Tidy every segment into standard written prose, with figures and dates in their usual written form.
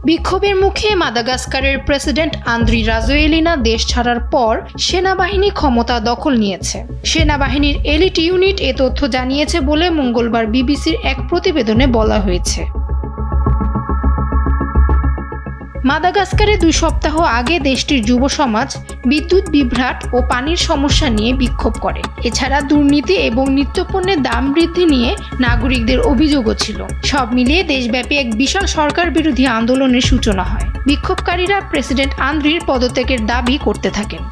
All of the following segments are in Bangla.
বিক্ষোভের মুখে মাদাগাস্কারের প্রেসিডেন্ট আন্দ্রি রাজোয়েলিনা দেশ ছাড়ার পর সেনাবাহিনী ক্ষমতা দখল নিয়েছে। সেনাবাহিনীর এলিট ইউনিট এ তথ্য জানিয়েছে বলে মঙ্গলবার বিবিসির এক প্রতিবেদনে বলা হয়েছে। মাদাগাস্কারে 2 সপ্তাহ আগে দেশটির যুব সমাজ বিদ্যুৎ বিভ্রাট ও পানির সমস্যা নিয়ে বিক্ষোভ করে। এছাড়া দুর্নীতি এবং নিত্যপণ্যের দাম বৃদ্ধি নিয়ে নাগরিকদের অভিযোগও ছিল। সব মিলিয়ে দেশব্যাপী এক বিশাল সরকার বিরোধী আন্দোলনের সূচনা হয়। বিক্ষোভকারীরা প্রেসিডেন্ট আন্দ্রির পদত্যাগের দাবি করতে থাকেন।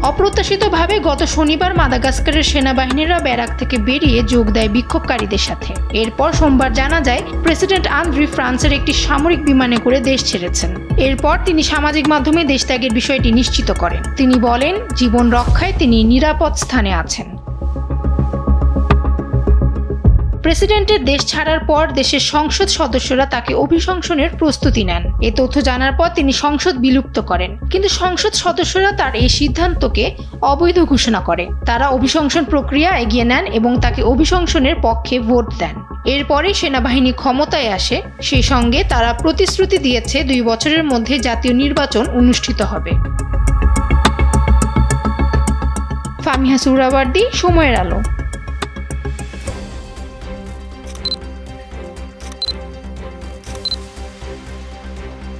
অপ্রত্যাশিতভাবে গত শনিবার মাদাগাস্কারের সেনাবাহিনীরা ব্যারাক থেকে বেরিয়ে যোগ দেয় বিক্ষোভকারীদের সাথে। এরপর সোমবার জানা যায় প্রেসিডেন্ট আন্দ্রি ফ্রান্সের একটি সামরিক বিমানে করে দেশ ছেড়েছেন। এরপর তিনি সামাজিক মাধ্যমে দেশত্যাগের বিষয়টি নিশ্চিত করেন। তিনি বলেন, জীবন রক্ষায় তিনি নিরাপদ স্থানে আছেন। প্রেসিডেন্টের দেশ ছাড়ার পর দেশের সংসদ সদস্যরা তাকে অভিশংসনের প্রস্তুতি নেন। এ তথ্য জানার পর তিনি সংসদ বিলুপ্ত করেন, কিন্তু সংসদ সদস্যরা তার এই সিদ্ধান্তকে অবৈধ ঘোষণা করে। তারা অভিশংসন প্রক্রিয়া এগিয়ে নেন এবং তাকে অভিশংসনের পক্ষে ভোট দেন। এরপরে সেনাবাহিনী ক্ষমতায় আসে। সেই সঙ্গে তারা প্রতিশ্রুতি দিয়েছে 2 বছরের মধ্যে জাতীয় নির্বাচন অনুষ্ঠিত হবে। ফামিহা সুহরাওয়ার্দী, সময়ের আলো।